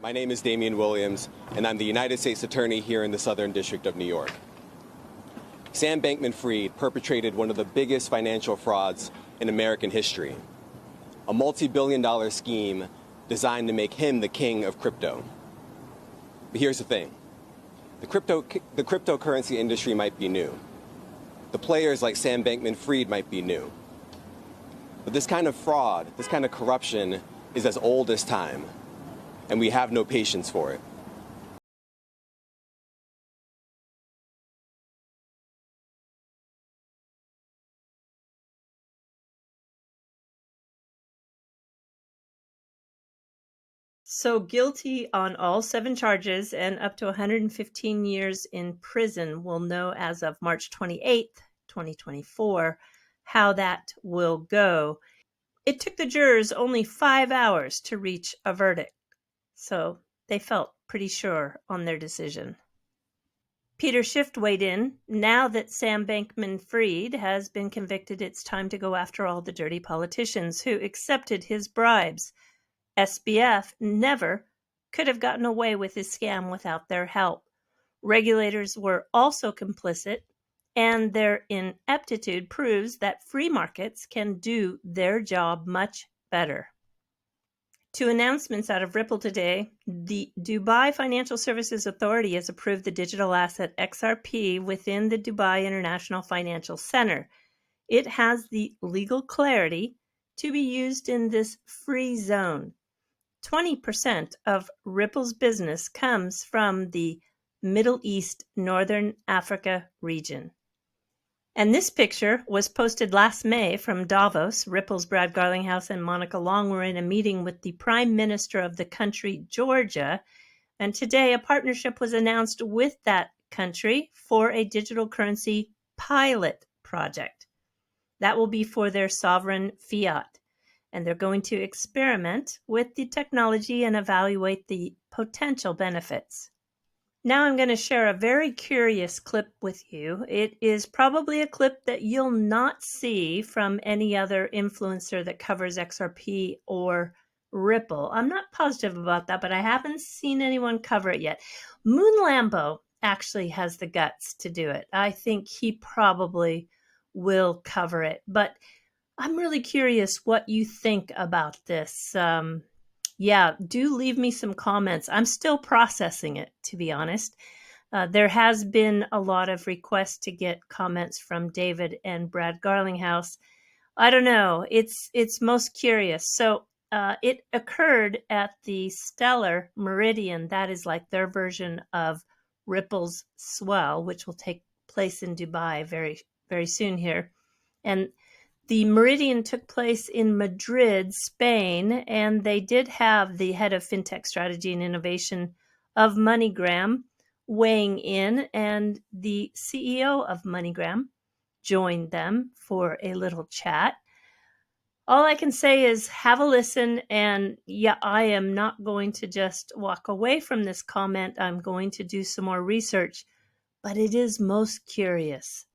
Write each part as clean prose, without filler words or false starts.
My name is Damian Williams, and I'm the United States Attorney here in the Southern District of New York. Sam Bankman-Fried perpetrated one of the biggest financial frauds in American history, a multi-billion-dollar scheme designed to make him the king of crypto. But here's the thing. The cryptocurrency industry might be new. The players like Sam Bankman-Fried might be new. But this kind of fraud, this kind of corruption is as old as time, and we have no patience for it. So guilty on all 7 charges and up to 115 years in prison. We'll know as of March 28th, 2024, how that will go. It took the jurors only 5 hours to reach a verdict, so they felt pretty sure on their decision. Peter Schiff weighed in. Now that Sam Bankman-Fried has been convicted, it's time to go after all the dirty politicians who accepted his bribes. SBF never could have gotten away with his scam without their help. Regulators were also complicit, and their ineptitude proves that free markets can do their job much better. 2 announcements out of Ripple today. The Dubai Financial Services Authority has approved the digital asset XRP within the Dubai International Financial Center. It has the legal clarity to be used in this free zone. 20% of Ripple's business comes from the Middle East, Northern Africa region. And this picture was posted last May from Davos. Ripple's Brad Garlinghouse and Monica Long were in a meeting with the Prime Minister of the country, Georgia. And today a partnership was announced with that country for a digital currency pilot project. That will be for their sovereign fiat. And they're going to experiment with the technology and evaluate the potential benefits. Now I'm going to share a very curious clip with you. It is probably a clip that you'll not see from any other influencer that covers XRP or Ripple. I'm not positive about that, but I haven't seen anyone cover it yet. Moon Lambo actually has the guts to do it. I think he probably will cover it, but I'm really curious what you think about this. Do leave me some comments. I'm still processing it, to be honest. There has been a lot of requests to get comments from David and Brad Garlinghouse. I don't know. It's most curious. So it occurred at the Stellar Meridian. That is like their version of Ripple's Swell, which will take place in Dubai very, very soon here. And the Meridian took place in Madrid, Spain, and they did have the head of fintech strategy and innovation of MoneyGram weighing in, and the CEO of MoneyGram joined them for a little chat. All I can say is have a listen, and I am not going to just walk away from this comment. I'm going to do some more research, but it is most curious.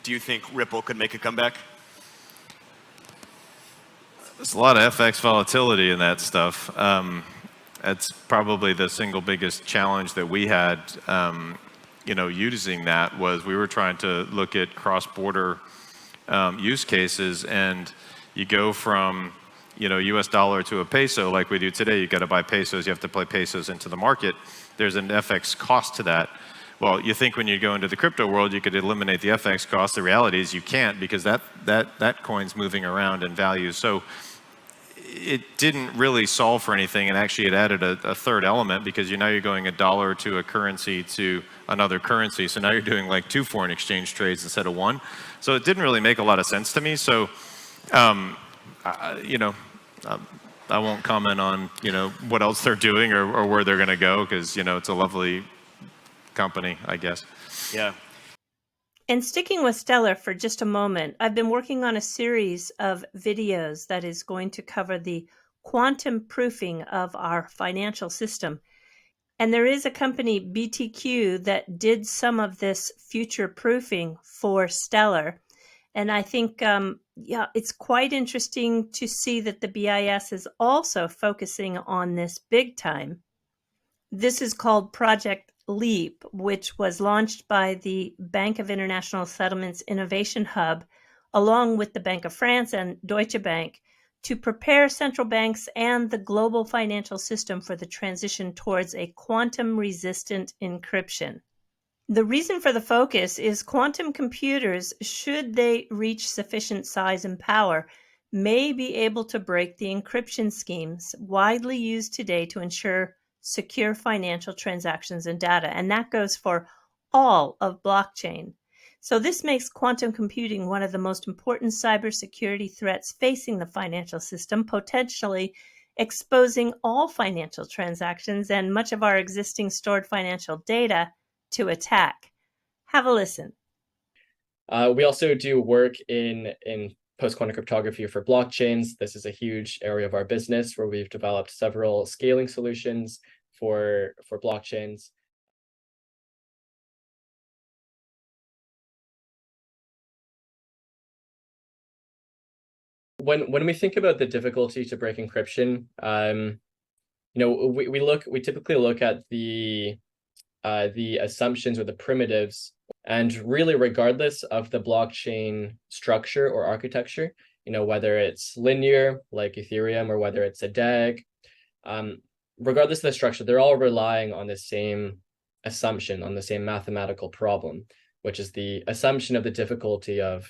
Do you think Ripple could make a comeback? There's a lot of FX volatility in that stuff. That's probably the single biggest challenge that we had, using that was we were trying to look at cross-border use cases, and you go from, US dollar to a peso like we do today. You got to buy pesos. You have to play pesos into the market. There's an FX cost to that. Well, you think when you go into the crypto world, you could eliminate the FX cost. The reality is you can't, because that coin's moving around in value. So it didn't really solve for anything, and actually it added a third element, because now you're going a dollar to a currency to another currency. So now you're doing like 2 foreign exchange trades instead of 1. So it didn't really make a lot of sense to me. So, I won't comment on, what else they're doing or where they're going to go, because, it's a lovely company, I guess. Yeah. And sticking with Stellar for just a moment, I've been working on a series of videos that is going to cover the quantum proofing of our financial system. And there is a company, BTQ, that did some of this future proofing for Stellar. And I think, it's quite interesting to see that the BIS is also focusing on this big time. This is called Project LEAP, which was launched by the Bank of International Settlements Innovation Hub, along with the Bank of France and Deutsche Bank, to prepare central banks and the global financial system for the transition towards a quantum-resistant encryption. The reason for the focus is quantum computers, should they reach sufficient size and power, may be able to break the encryption schemes widely used today to ensure secure financial transactions and data. And that goes for all of blockchain. So this makes quantum computing one of the most important cybersecurity threats facing the financial system, potentially exposing all financial transactions and much of our existing stored financial data to attack. Have a listen. We also do work in post-quantum cryptography for blockchains. This is a huge area of our business where we've developed several scaling solutions for blockchains. When we think about the difficulty to break encryption, we typically look at the assumptions or the primitives, and really regardless of the blockchain structure or architecture, whether it's linear like Ethereum or whether it's a DAG, regardless of the structure, they're all relying on the same assumption, on the same mathematical problem, which is the assumption of the difficulty of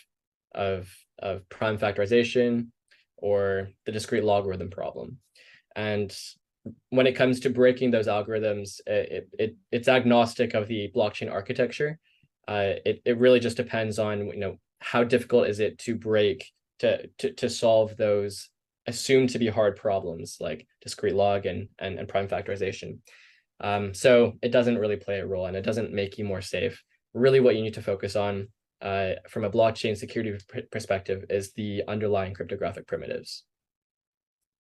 prime factorization or the discrete logarithm problem. And when it comes to breaking those algorithms, it's agnostic of the blockchain architecture. It really just depends on how difficult is it to break to solve those assumed to be hard problems like discrete log and prime factorization. So it doesn't really play a role, and it doesn't make you more safe. Really, what you need to focus on from a blockchain security perspective is the underlying cryptographic primitives.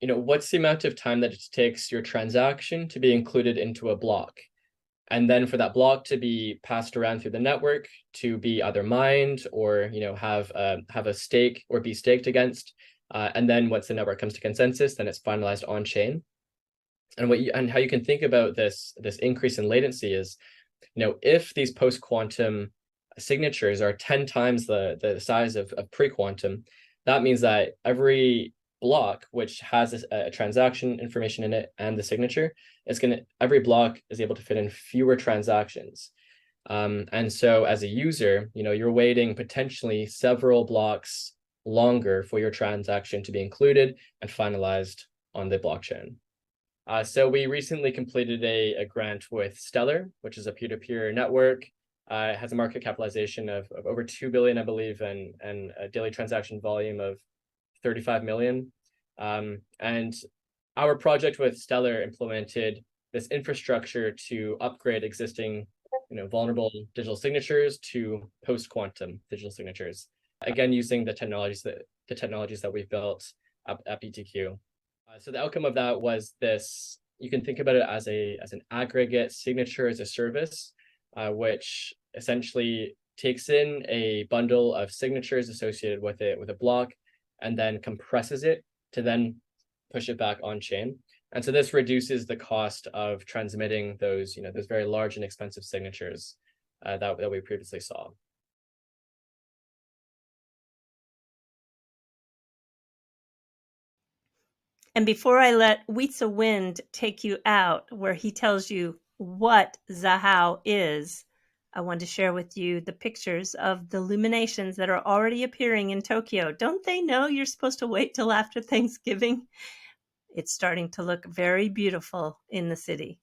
What's the amount of time that it takes your transaction to be included into a block, and then for that block to be passed around through the network to be either mined or have a stake or be staked against, and then once the network comes to consensus, then it's finalized on chain. And how you can think about this increase in latency is, if these post quantum signatures are 10 times the size of pre-quantum, that means that every block which has a transaction information in it and the signature, every block is able to fit in fewer transactions. And so as a user, you're waiting potentially several blocks longer for your transaction to be included and finalized on the blockchain. So we recently completed a grant with Stellar, which is a peer-to-peer network. It has a market capitalization of over 2 billion, I believe, and a daily transaction volume of 35 million. And our project with Stellar implemented this infrastructure to upgrade existing, vulnerable digital signatures to post-quantum digital signatures. Again, using the technologies that we've built at BTQ. So the outcome of that was this. You can think about it as an aggregate signature as a service, which essentially takes in a bundle of signatures associated with a block, and then compresses it to then push it back on chain. And so this reduces the cost of transmitting those very large and expensive signatures that we previously saw. And before I let Wietse Wind take you out, where he tells you what Xahau is, I want to share with you the pictures of the illuminations that are already appearing in Tokyo. Don't they know you're supposed to wait till after Thanksgiving? It's starting to look very beautiful in the city.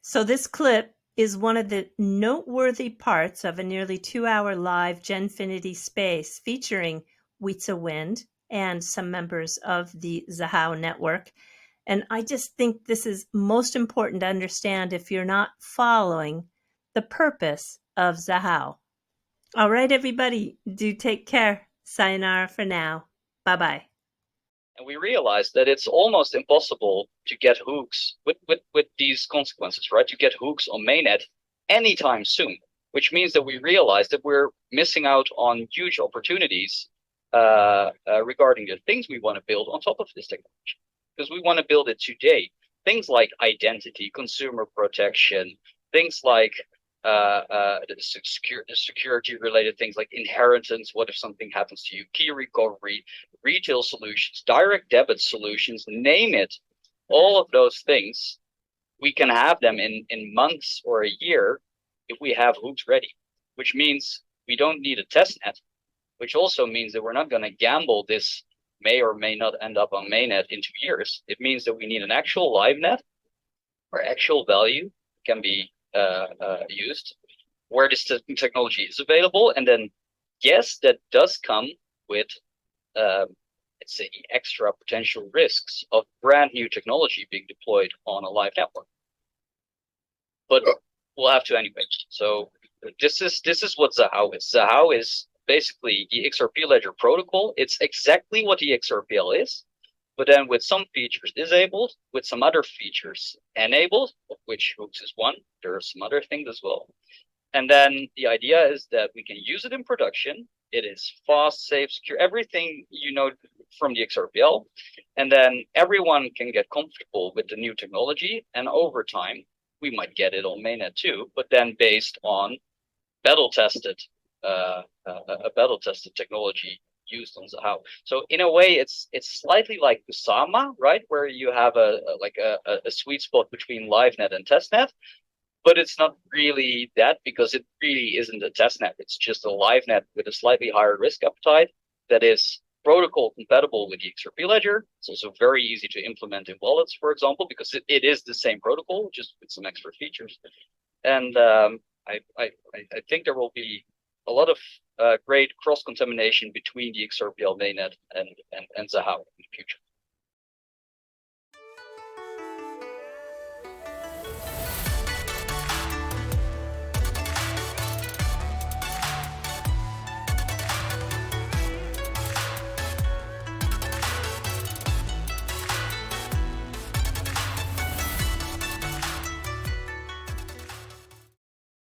So this clip is one of the noteworthy parts of a nearly 2-hour live Genfinity space featuring Wietse Wind and some members of the Xahau network. And I just think this is most important to understand if you're not following the purpose of Xahau. All right, everybody, do take care. Sayonara for now. Bye-bye. And we realized that it's almost impossible to get hooks with these consequences, right? To get hooks on mainnet anytime soon, which means that we realized that we're missing out on huge opportunities regarding the things we want to build on top of this technology, because we want to build it today. things like identity, consumer protection, things like security related things like inheritance, what if something happens to you, key recovery, retail solutions, direct debit solutions, name it. All of those things, we can have them in months or a year if we have hooks ready, which means we don't need a test net, which also means that we're not going to gamble this may or may not end up on mainnet in 2 years. It means that we need an actual live net where actual value can be used, where this technology is available. And then, yes, that does come with, let's say, extra potential risks of brand new technology being deployed on a live network. But we'll have to anyway. So this is what Xahau is. Xahau is basically the XRP ledger protocol. It's exactly what the XRPL is, but then with some features disabled, with some other features enabled, of which hooks is one. There are some other things as well. And then the idea is that we can use it in production. It is fast, safe, secure, everything you know from the XRPL. And then everyone can get comfortable with the new technology. And over time, we might get it on mainnet too, but then based on battle-tested technology used on Xahau. So in a way, it's slightly like Kusama, right, where you have a sweet spot between LiveNet and testnet, but it's not really that, because it really isn't a testnet. It's just a LiveNet with a slightly higher risk appetite that is protocol compatible with the XRP ledger. It's also very easy to implement in wallets, for example, because it is the same protocol, just with some extra features. And I think there will be a lot of great cross-contamination between the XRPL mainnet and Xahau in the future.